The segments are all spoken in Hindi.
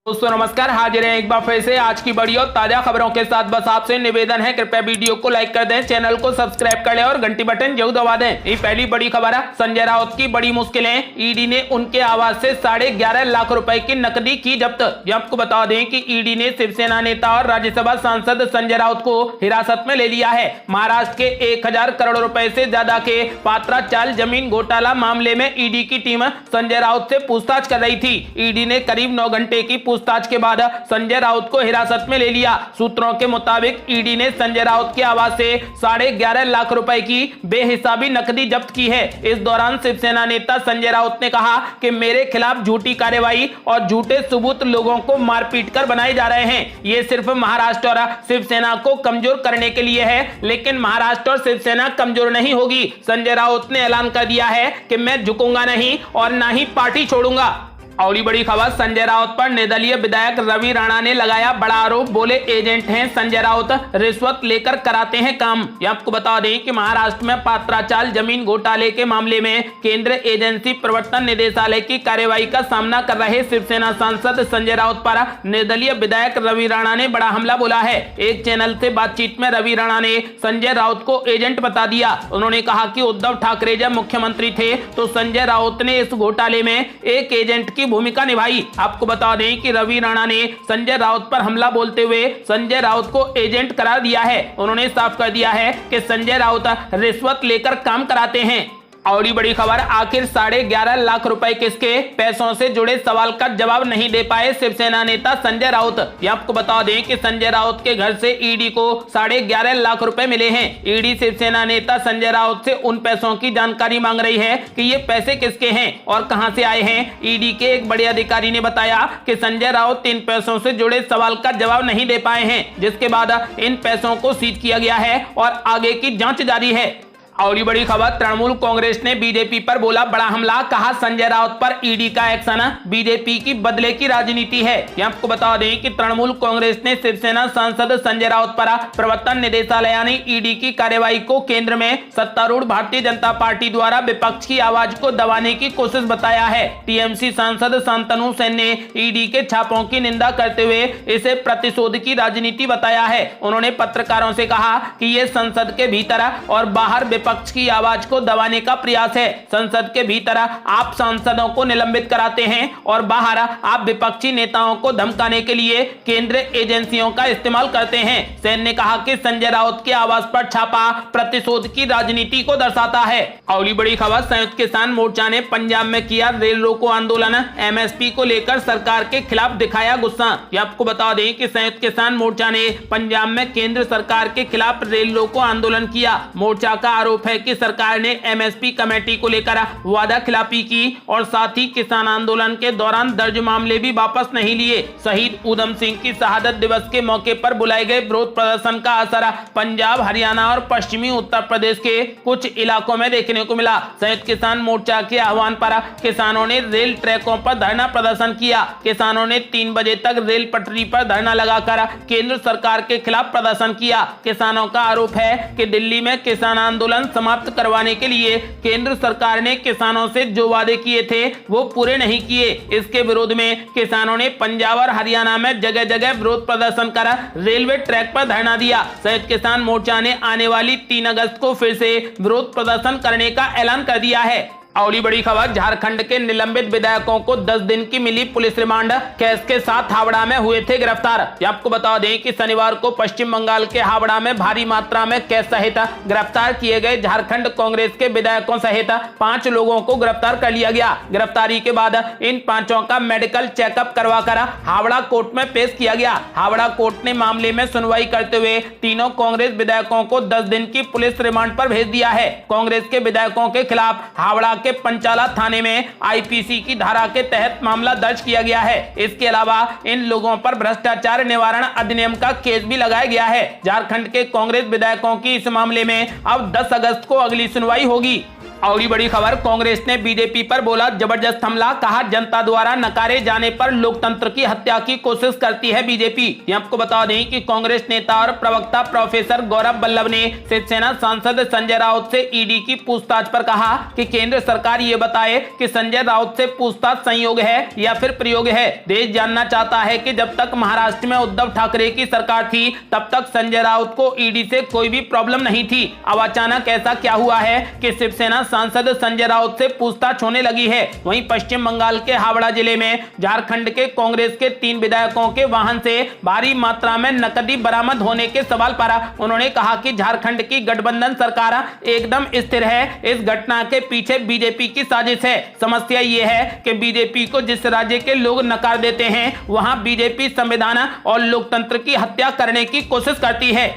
दोस्तों नमस्कार, हाजिर हैं एक बार फिर से आज की बड़ी और ताजा खबरों के साथ। बस आपसे निवेदन है, कृपया वीडियो को लाइक कर दें, चैनल को सब्सक्राइब कर लें और घंटी बटन जरूर दबा दें। ये पहली बड़ी खबर है, संजय राउत की बड़ी मुश्किलें, ईडी ने उनके आवास से 11.5 लाख रुपए की नकदी की जब्त। आपको बता दें कि ईडी ने शिवसेना नेता और राज्यसभा सांसद संजय राउत को हिरासत में ले लिया है। महाराष्ट्र के 1000 करोड़ रुपए से ज्यादा के पात्रा चाल जमीन घोटाला मामले में ईडी की टीम संजय राउत से पूछताछ कर रही थी। ईडी ने करीब 9 घंटे की पूछताछ के बाद संजय राउत को हिरासत में ले लिया। सूत्रों के मुताबिक ईडी ने संजय राउत के आवास से 11.5 लाख रुपए की बेहिसाबी नकदी जब्त की है। इस दौरान शिवसेना नेता संजय राउत ने कहा कि मेरे खिलाफ झूठी कार्रवाई और झूठे सबूत लोगों को मारपीट कर बनाए जा रहे हैं। ये सिर्फ महाराष्ट्र और शिवसेना को कमजोर करने के लिए है, लेकिन महाराष्ट्र और शिवसेना कमजोर नहीं होगी। संजय राउत ने ऐलान कर दिया है कि मैं झुकूंगा नहीं और ना ही पार्टी छोड़ूंगा। और बड़ी खबर, संजय राउत पर निर्दलीय विधायक रवि राणा ने लगाया बड़ा आरोप। बोले एजेंट हैं संजय राउत, रिश्वत लेकर कराते हैं काम। आपको बता दें कि महाराष्ट्र में पात्राचाल जमीन घोटाले के मामले में केंद्रीय एजेंसी प्रवर्तन निदेशालय की कार्रवाई का सामना कर रहे शिवसेना सांसद संजय राउत पर निर्दलीय विधायक रवि राणा ने बड़ा हमला बोला है। एक चैनल से बातचीत में रवि राणा ने संजय राउत को एजेंट बता दिया। उन्होंने कहा कि उद्धव ठाकरे जब मुख्यमंत्री थे तो संजय राउत ने इस घोटाले में एक एजेंट की भूमिका निभाई। आपको बता दें कि रवि राणा ने संजय राउत पर हमला बोलते हुए संजय राउत को एजेंट करार दिया है। उन्होंने साफ कर दिया है कि संजय राउत रिश्वत लेकर काम कराते हैं। और बड़ी खबर, आखिर 11.5 लाख रुपए किसके पैसों से जुड़े सवाल का जवाब नहीं दे पाए शिवसेना नेता संजय राउत। आपको बता दें कि संजय राउत के घर से ईडी को 11.5 लाख रुपए मिले हैं। ईडी शिवसेना नेता संजय राउत से उन पैसों की जानकारी मांग रही है कि ये पैसे किसके हैं और कहां से आए हैं। ईडी के एक बड़े अधिकारी ने बताया कि संजय राउत इन पैसों से जुड़े सवाल का जवाब नहीं दे पाए हैं, जिसके बाद इन पैसों को सीज किया गया है और आगे की जांच जारी है। और ये बड़ी खबर, तृणमूल कांग्रेस ने बीजेपी पर बोला बड़ा हमला। कहा संजय राउत पर ईडी का एक्शन बीजेपी की बदले की राजनीति है। आपको बता दें कि तृणमूल कांग्रेस ने शिवसेना सांसद संजय राउत पर प्रवर्तन निदेशालय यानी ईडी की कार्रवाई को केंद्र में सत्तारूढ़ भारतीय जनता पार्टी द्वारा विपक्ष की आवाज को दबाने की कोशिश बताया है। टीएमसी सांसद शांतनु सेन ने ईडी के छापों की निंदा करते हुए इसे प्रतिशोध की राजनीति बताया है। उन्होंने पत्रकारों से कहा कि ये संसद के भीतर और बाहर विपक्ष की आवाज को दबाने का प्रयास है। संसद के भीतर आप सांसदों को निलंबित कराते हैं और बाहर आप विपक्षी नेताओं को धमकाने के लिए केंद्रीय एजेंसियों का इस्तेमाल करते हैं। सेन ने कहा कि संजय राउत के आवास पर छापा प्रतिशोध की राजनीति को दर्शाता है। और बड़ी खबर, संयुक्त किसान मोर्चा ने पंजाब में किया रेल रोको आंदोलन। एमएसपी को लेकर सरकार के खिलाफ दिखाया गुस्सा। आपको बता दें कि संयुक्त किसान मोर्चा ने पंजाब में केंद्र सरकार के खिलाफ रेल रोको आंदोलन किया। मोर्चा का आरोप है कि सरकार ने एमएसपी कमेटी को लेकर वादा खिलाफी की और साथ ही किसान आंदोलन के दौरान दर्ज मामले भी वापस नहीं लिए। शहीद ऊधम सिंह की शहादत दिवस के मौके पर बुलाए गए विरोध प्रदर्शन का असर पंजाब, हरियाणा और पश्चिमी उत्तर प्रदेश के कुछ इलाकों में देखने को मिला। संयुक्त किसान मोर्चा के आह्वान पर किसानों ने रेल ट्रैकों पर धरना प्रदर्शन किया। किसानों ने 3 बजे तक रेल पटरी पर धरना लगाकर केंद्र सरकार के खिलाफ प्रदर्शन किया। किसानों का आरोप है कि दिल्ली में किसान आंदोलन समाप्त करवाने के लिए केंद्र सरकार ने किसानों से जो वादे किए थे वो पूरे नहीं किए। इसके विरोध में किसानों ने पंजाब और हरियाणा में जगह जगह विरोध प्रदर्शन कर रेलवे ट्रैक पर धरना दिया। संयुक्त किसान मोर्चा ने आने वाली 3 अगस्त को फिर से विरोध प्रदर्शन करने का ऐलान कर दिया है। और बड़ी खबर, झारखंड के निलंबित विधायकों को 10 दिन की मिली पुलिस रिमांड। केस के साथ हावड़ा में हुए थे गिरफ्तार। आपको बता दें कि शनिवार को पश्चिम बंगाल के हावड़ा में भारी मात्रा में कैश सहित गिरफ्तार किए गए झारखंड कांग्रेस के विधायकों सहित 5 लोगों को गिरफ्तार कर लिया गया। गिरफ्तारी के बाद इन 5 का मेडिकल चेकअप करवाकर हावड़ा कोर्ट में पेश किया गया। हावड़ा कोर्ट ने मामले में सुनवाई करते हुए तीनों कांग्रेस विधायकों को 10 दिन की पुलिस रिमांड पर भेज दिया है। कांग्रेस के विधायकों के खिलाफ हावड़ा के पंचाला थाने में आईपीसी की धारा के तहत मामला दर्ज किया गया है। इसके अलावा इन लोगों पर भ्रष्टाचार निवारण अधिनियम का केस भी लगाया गया है। झारखंड के कांग्रेस विधायकों की इस मामले में अब 10 अगस्त को अगली सुनवाई होगी। और ये बड़ी खबर, कांग्रेस ने बीजेपी पर बोला जबरदस्त हमला, कहा जनता द्वारा नकारे जाने पर लोकतंत्र की हत्या की कोशिश करती है बीजेपी। ये आपको बता दें कि कांग्रेस नेता और प्रवक्ता प्रोफेसर गौरव वल्लभ ने शिवसेना सांसद संजय राउत से ईडी की पूछताछ पर कहा कि केंद्र सरकार ये बताए कि संजय राउत से पूछताछ संयोग है या फिर प्रयोग है। देश जानना चाहता है कि जब तक महाराष्ट्र में उद्धव ठाकरे की सरकार थी तब तक संजय राउत को ईडी से कोई भी प्रॉब्लम नहीं थी। अब अचानक ऐसा क्या हुआ है कि शिवसेना सांसद संजय राउत से पूछताछ होने लगी है। वहीं पश्चिम बंगाल के हावड़ा जिले में झारखंड के कांग्रेस के 3 विधायकों के वाहन से भारी मात्रा में नकदी बरामद होने के सवाल पर उन्होंने कहा कि झारखंड की गठबंधन सरकार एकदम स्थिर है। इस घटना के पीछे बीजेपी की साजिश है। समस्या ये है कि बीजेपी को जिस राज्य के लोग नकार देते हैं वहां बीजेपी संविधान और लोकतंत्र की हत्या करने की कोशिश करती है।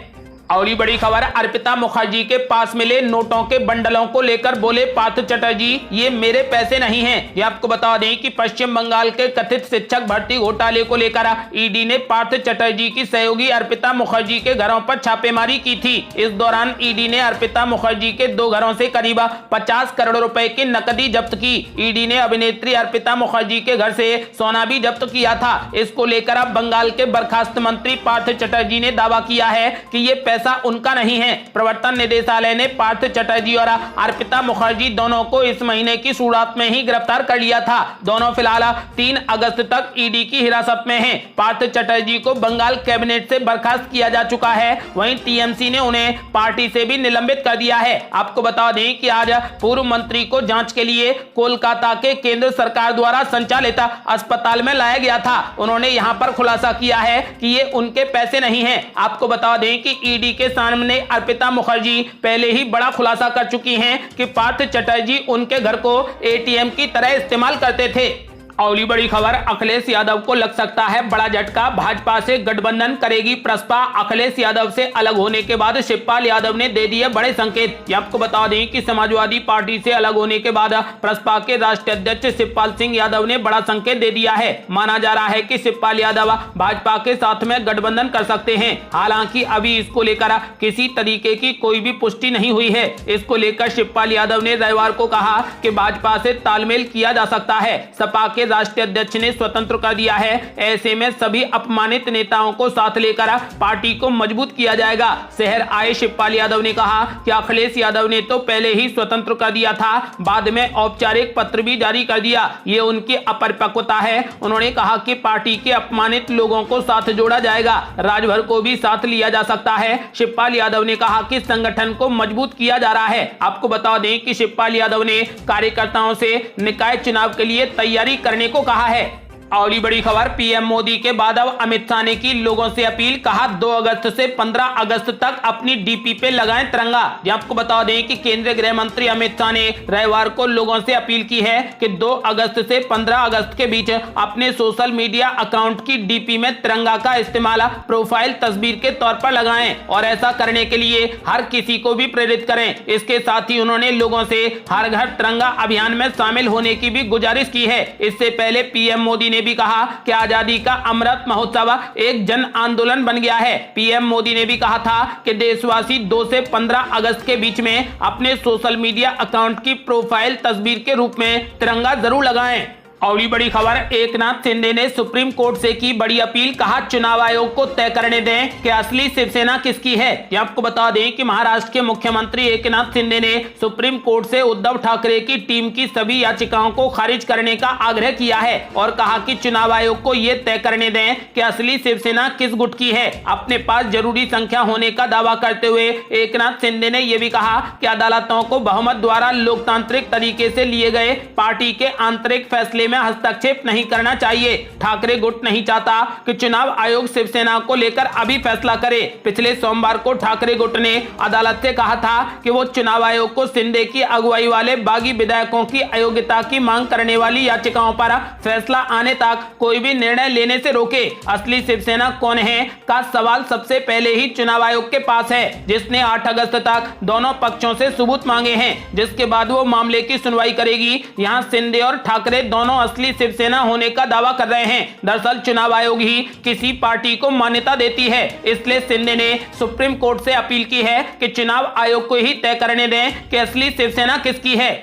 और ये बड़ी खबर, अर्पिता मुखर्जी के पास मिले नोटों के बंडलों को लेकर बोले पार्थ चटर्जी, ये मेरे पैसे नहीं हैं। ये आपको बता दें कि पश्चिम बंगाल के कथित शिक्षक भर्ती घोटाले को लेकर ईडी ने पार्थ चटर्जी की सहयोगी अर्पिता मुखर्जी के घरों पर छापेमारी की थी। इस दौरान ईडी ने अर्पिता मुखर्जी के 2 घरों से करीब 50 करोड़ रुपए की नकदी जब्त की। ईडी ने अभिनेत्री अर्पिता मुखर्जी के घर से सोना भी जब्त किया था। इसको लेकर अब बंगाल के बर्खास्त मंत्री पार्थ चटर्जी ने दावा किया है कि ये पैसा उनका नहीं है। प्रवर्तन निदेशालय ने पार्थ चटर्जी और अर्पिता मुखर्जी दोनों को इस महीने की शुरुआत में ही गिरफ्तार कर लिया था। दोनों फिलहाल 3 अगस्त तक ईडी की हिरासत में हैं। पार्थ चटर्जी को बंगाल कैबिनेट से बर्खास्त किया जा चुका है। वहीं टीएमसी ने उन्हें पार्टी से भी निलंबित कर दिया है। आपको बता दें कि आज पूर्व मंत्री को जांच के लिए कोलकाता के केंद्र सरकार द्वारा संचालित अस्पताल में लाया गया था। उन्होंने यहां पर खुलासा किया है कि ये उनके पैसे नहीं है। आपको बता दें कि ईडी के सामने अर्पिता मुखर्जी पहले ही बड़ा खुलासा कर चुकी हैं कि पार्थ चटर्जी उनके घर को एटीएम की तरह इस्तेमाल करते थे। और बड़ी खबर, अखिलेश यादव को लग सकता है बड़ा झटका, भाजपा से गठबंधन करेगी प्रसपा। अखिलेश यादव से अलग होने के बाद शिवपाल यादव ने दे दिए बड़े संकेत। आपको बता दें कि समाजवादी पार्टी से अलग होने के बाद प्रसपा के राष्ट्रीय अध्यक्ष शिवपाल सिंह यादव ने बड़ा संकेत दे दिया है। माना जा रहा है कि शिवपाल यादव भाजपा के साथ में गठबंधन कर सकते हैं। हालांकि अभी इसको लेकर किसी तरीके की कोई भी पुष्टि नहीं हुई है। इसको लेकर शिवपाल यादव ने रविवार को कहा कि भाजपा से तालमेल किया जा सकता है। सपा के राष्ट्रीय अध्यक्ष ने स्वतंत्र कर दिया है। ऐसे में सभी अपमानित नेताओं को साथ लेकर पार्टी को मजबूत किया जाएगा। शहर आए शिवपाल यादव ने कहा कि अखिलेश यादव ने तो पहले ही स्वतंत्र कर दिया था, बाद में औपचारिक पत्र भी जारी कर दिया। ये उनकी अपरिपक्वता है। उन्होंने कहा कि पार्टी के अपमानित लोगों को साथ जोड़ा जाएगा, राजभर को भी साथ लिया जा सकता है। शिवपाल यादव ने कहा कि संगठन को मजबूत किया जा रहा है। आपको बता दें कि शिवपाल यादव ने कार्यकर्ताओं से निकाय चुनाव के लिए तैयारी करने को कहा है। और ये बड़ी खबर, पीएम मोदी के बाद अब अमित शाह ने की लोगों से अपील, कहा 2 अगस्त से 15 अगस्त तक अपनी डीपी पे लगाएं तिरंगा। आपको बता दें कि केंद्रीय गृह मंत्री अमित शाह ने रविवार को लोगों से अपील की है कि 2 अगस्त से 15 अगस्त के बीच अपने सोशल मीडिया अकाउंट की डीपी में तिरंगा का इस्तेमाल प्रोफाइल तस्वीर के तौर पर लगाएं और ऐसा करने के लिए हर किसी को भी प्रेरित करें। इसके साथ ही उन्होंने लोगों से हर घर तिरंगा अभियान में शामिल होने की भी गुजारिश की है। इससे पहले पीएम मोदी ने भी कहा कि आजादी का अमृत महोत्सव एक जन आंदोलन बन गया है। पीएम मोदी ने भी कहा था कि देशवासी 2 से 15 अगस्त के बीच में अपने सोशल मीडिया अकाउंट की प्रोफाइल तस्वीर के रूप में तिरंगा जरूर लगाएं। और ये बड़ी खबर, एकनाथ शिंदे ने सुप्रीम कोर्ट से की बड़ी अपील, कहा चुनाव आयोग को तय करने दें कि असली शिवसेना किसकी है। ये आपको बता दें कि महाराष्ट्र के मुख्यमंत्री एकनाथ शिंदे ने सुप्रीम कोर्ट से उद्धव ठाकरे की टीम की सभी याचिकाओं को खारिज करने का आग्रह किया है और कहा कि चुनाव आयोग को ये तय करने दें कि असली शिवसेना किस गुट की है। अपने पास जरूरी संख्या होने का दावा करते हुए एकनाथ शिंदे ने यह भी कहा कि अदालतों को बहुमत द्वारा लोकतांत्रिक तरीके से लिए गए पार्टी के आंतरिक फैसले में हस्तक्षेप नहीं करना चाहिए। ठाकरे गुट नहीं चाहता कि चुनाव आयोग शिवसेना को लेकर अभी फैसला करे। पिछले सोमवार को ठाकरे गुट ने अदालत से कहा था कि वो चुनाव आयोग को शिंदे की अगुवाई वाले बागी विधायकों की अयोग्यता की मांग करने वाली याचिकाओं पर फैसला आने तक कोई भी निर्णय लेने से रोके। असली शिवसेना कौन है का सवाल सबसे पहले ही चुनाव आयोग के पास है, जिसने 8 अगस्त तक दोनों पक्षों से सबूत मांगे हैं, जिसके बाद वो मामले की सुनवाई करेगी। यहाँ शिंदे और ठाकरे दोनों यादव असली शिवसेना होने का दावा कर रहे हैं। दरअसल चुनाव आयोग ही किसी पार्टी को मान्यता देती है, इसलिए शिंदे ने सुप्रीम कोर्ट से अपील की है कि चुनाव आयोग को ही तय करने दें कि असली शिवसेना किसकी है।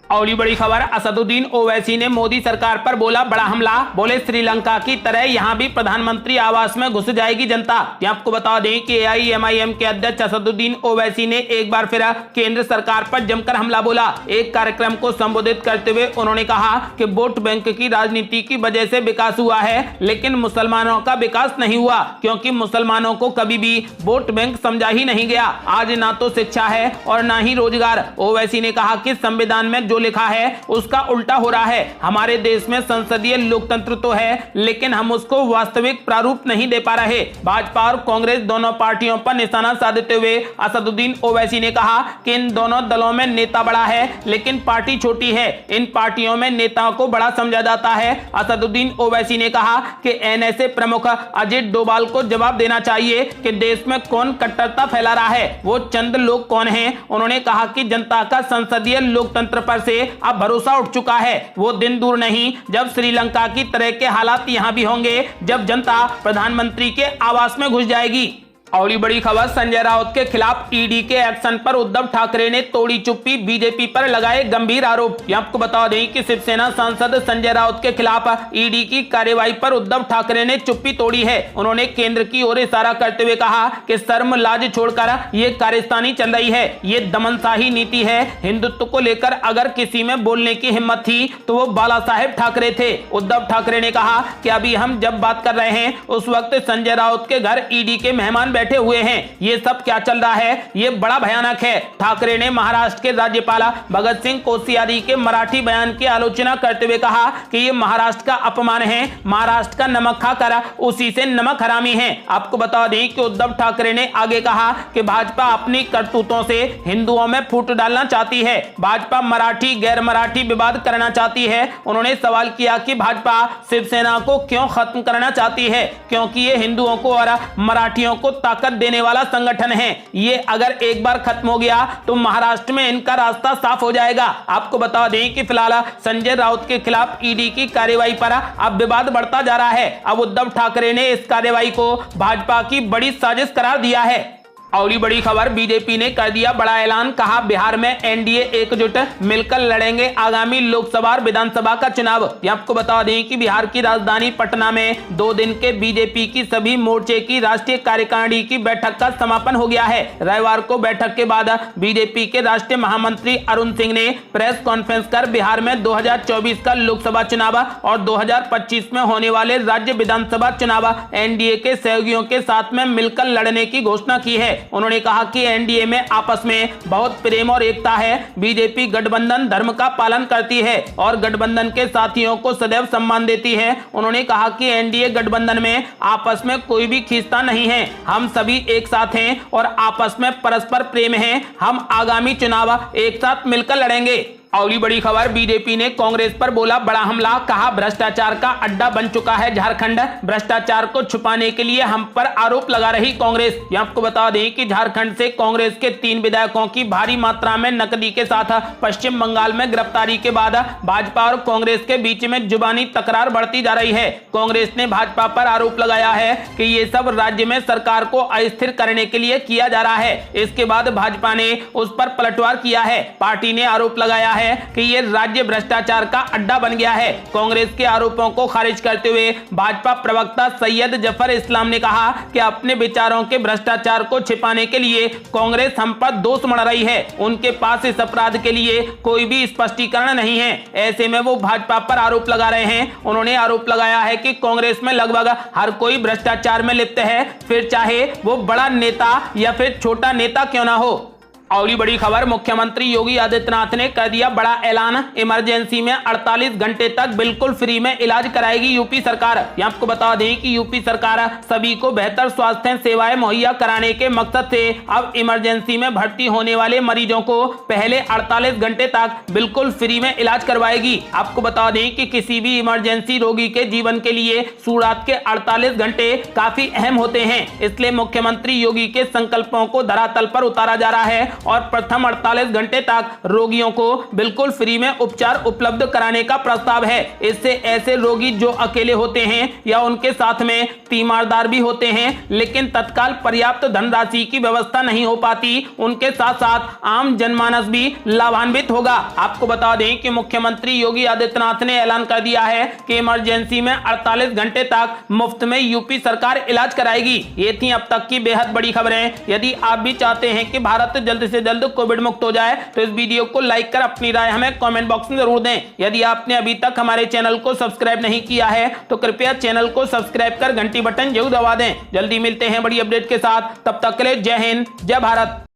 अगली बड़ी खबर, असदुद्दीन ओवैसी ने मोदी सरकार पर बोला बड़ा हमला। बोले श्रीलंका की तरह यहां भी प्रधानमंत्री आवास में घुस जाएगी जनता। आपको बता दें कि AIMIM के अध्यक्ष असदुद्दीन ओवैसी ने एक बार फिर केंद्र सरकार पर जमकर हमला बोला। एक कार्यक्रम को संबोधित करते हुए उन्होंने कहा कि वोट बैंक की राजनीति की वजह से विकास हुआ है, लेकिन मुसलमानों का विकास नहीं हुआ, क्योंकि मुसलमानों को कभी भी वोट बैंक समझा ही नहीं गया। आज ना तो शिक्षा है और ना ही रोजगार। ओवैसी ने कहा कि संविधान में जो लिखा है उसका उल्टा हो रहा है। हमारे देश में संसदीय लोकतंत्र तो है, लेकिन हम उसको वास्तविक प्रारूप नहीं दे पा रहे। भाजपा और कांग्रेस दोनों पार्टियों पर निशाना साधते हुए असदुद्दीन ओवैसी ने कहा कि इन दोनों दलों में नेता बड़ा है, लेकिन पार्टी छोटी है। इन पार्टियों में नेताओं को बड़ा समझा जाता है। असदुद्दीन ओवैसी ने कहा कि NSA प्रमुख अजित डोभाल को जवाब देना चाहिए कि देश में कौन कट्टरता फैला रहा है, वो चंद लोग कौन हैं। उन्होंने कहा कि जनता का संसदीय लोकतंत्र पर से अब भरोसा उठ चुका है। वो दिन दूर नहीं जब श्रीलंका की तरह के हालात यहां भी होंगे, जब जनता प्रधानमंत्री के आवास में घुस जाएगी। अगली बड़ी खबर, संजय राउत के खिलाफ ईडी के एक्शन पर उद्धव ठाकरे ने तोड़ी चुप्पी, बीजेपी पर लगाए गंभीर आरोप। आपको बता दें कि शिवसेना सांसद संजय राउत के खिलाफ ईडी की कार्रवाई पर उद्धव ठाकरे ने चुप्पी तोड़ी है। उन्होंने केंद्र की ओर इशारा करते हुए कहा कि शर्म लाज छोड़कर ये कारस्तानी चल रही है, ये दमनशाही नीति है। हिंदुत्व को लेकर अगर किसी में बोलने की हिम्मत थी तो वो बाला साहेब ठाकरे थे। उद्धव ठाकरे ने कहा कि अभी हम जब बात कर रहे हैं उस वक्त संजय राउत के घर ईडी के मेहमान बैठे हुए हैं। ये सब क्या चल रहा है, ये बड़ा भयानक है। ठाकरे ने महाराष्ट्र के राज्यपाल भगत सिंह कोश्यारी के मराठी बयान की आलोचना करते हुए कहा कि ये महाराष्ट्र का अपमान है, महाराष्ट्र का नमक खाकर उसी से नमक हरामी है। आपको बता दें कि उद्धव ठाकरे ने आगे कहा कि भाजपा अपनी करतूतों से हिंदुओं में फूट डालना चाहती है। भाजपा मराठी गैर मराठी विवाद करना चाहती है। उन्होंने सवाल किया कि भाजपा शिवसेना को क्यों खत्म करना चाहती है, क्योंकि ये हिंदुओं को और मराठियों को ताकत देने वाला संगठन है। ये अगर एक बार खत्म हो गया तो महाराष्ट्र में इनका रास्ता साफ हो जाएगा। आपको बता दें कि फिलहाल संजय राउत के खिलाफ ईडी की कार्रवाई पर अब विवाद बढ़ता जा रहा है। अब उद्धव ठाकरे ने इस कार्रवाई को भाजपा की बड़ी साजिश करार दिया है। अगली बड़ी खबर, बीजेपी ने कर दिया बड़ा ऐलान। कहा बिहार में एनडीए एकजुट मिलकर लड़ेंगे आगामी लोकसभा और विधानसभा का चुनाव। आपको बता दें कि बिहार की राजधानी पटना में 2 दिन के बीजेपी की सभी मोर्चे की राष्ट्रीय कार्यकारिणी की बैठक का समापन हो गया है। रविवार को बैठक के बाद बीजेपी के राष्ट्रीय महामंत्री अरुण सिंह ने प्रेस कॉन्फ्रेंस कर बिहार में 2024 का लोकसभा चुनाव और 2025 में होने वाले राज्य विधानसभा चुनाव एनडीए के सहयोगियों के साथ में मिलकर लड़ने की घोषणा की है। उन्होंने कहा कि एनडीए में आपस में बहुत प्रेम और एकता है। बीजेपी गठबंधन धर्म का पालन करती है और गठबंधन के साथियों को सदैव सम्मान देती है। उन्होंने कहा कि एनडीए गठबंधन में आपस में कोई भी खींचता नहीं है। हम सभी एक साथ हैं और आपस में परस्पर प्रेम है। हम आगामी चुनाव एक साथ मिलकर लड़ेंगे। अगली बड़ी खबर, बीजेपी ने कांग्रेस पर बोला बड़ा हमला। कहा भ्रष्टाचार का अड्डा बन चुका है झारखंड। भ्रष्टाचार को छुपाने के लिए हम पर आरोप लगा रही कांग्रेस। आपको बता दें कि झारखंड से कांग्रेस के 3 विधायकों की भारी मात्रा में नकदी के साथ पश्चिम बंगाल में गिरफ्तारी के बाद भाजपा और कांग्रेस के बीच में जुबानी तकरार बढ़ती जा रही है। कांग्रेस ने भाजपा पर आरोप लगाया है कि ये सब राज्य में सरकार को अस्थिर करने के लिए किया जा रहा है। इसके बाद भाजपा ने उस पर पलटवार किया है। पार्टी ने आरोप लगाया है कि ये राज्य भ्रष्टाचार का अड्डा बन गया है। कांग्रेस के आरोपों को खारिज करते हुए भाजपा प्रवक्ता सैयद जफर इस्लाम ने कहा कि अपने विचारों के भ्रष्टाचार को छिपाने के लिए कांग्रेस हम पर दोष मढ़ रही है। उनके पास इस अपराध के लिए कोई भी स्पष्टीकरण नहीं है। ऐसे में वो भाजपा पर आरोप लगा रहे हैं। उन्होंने आरोप लगाया है कि कांग्रेस में लगभग हर कोई भ्रष्टाचार में लिप्त है, फिर चाहे वो बड़ा नेता या फिर छोटा नेता क्यों ना हो। अगली बड़ी खबर, मुख्यमंत्री योगी आदित्यनाथ ने कर दिया बड़ा ऐलान। इमरजेंसी में 48 घंटे तक बिल्कुल फ्री में इलाज कराएगी यूपी सरकार। आपको बता दें कि यूपी सरकार सभी को बेहतर स्वास्थ्य सेवाएं मुहैया कराने के मकसद से अब इमरजेंसी में भर्ती होने वाले मरीजों को पहले 48 घंटे तक बिल्कुल फ्री में इलाज करवाएगी। आपको बता दें कि किसी भी इमरजेंसी रोगी के जीवन के लिए शुरुआत के 48 घंटे काफी अहम होते हैं। इसलिए मुख्यमंत्री योगी के संकल्पों को धरातल पर उतारा जा रहा है और प्रथम 48 घंटे तक रोगियों को बिल्कुल फ्री में उपचार उपलब्ध कराने का प्रस्ताव है। इससे ऐसे रोगी जो अकेले होते हैं या उनके साथ में तीमारदार भी होते हैं लेकिन तत्काल पर्याप्त धनराशि की व्यवस्था नहीं हो पाती, उनके साथ साथ आम जनमानस भी लाभान्वित होगा। आपको बता दें कि मुख्यमंत्री योगी आदित्यनाथ ने ऐलान कर दिया है कि इमरजेंसी में 48 घंटे तक मुफ्त में यूपी सरकार इलाज कराएगी। ये थी अब तक की बेहद बड़ी खबरें। यदि आप भी चाहते हैं कि भारत जल्द से जल्द कोविड मुक्त हो जाए तो इस वीडियो को लाइक कर अपनी राय हमें कमेंट बॉक्स में जरूर दें। यदि आपने अभी तक हमारे चैनल को सब्सक्राइब नहीं किया है तो कृपया चैनल को सब्सक्राइब कर घंटी बटन जरूर दबा दें। जल्दी मिलते हैं बड़ी अपडेट के साथ, तब तक के लिए जय हिंद, जय भारत।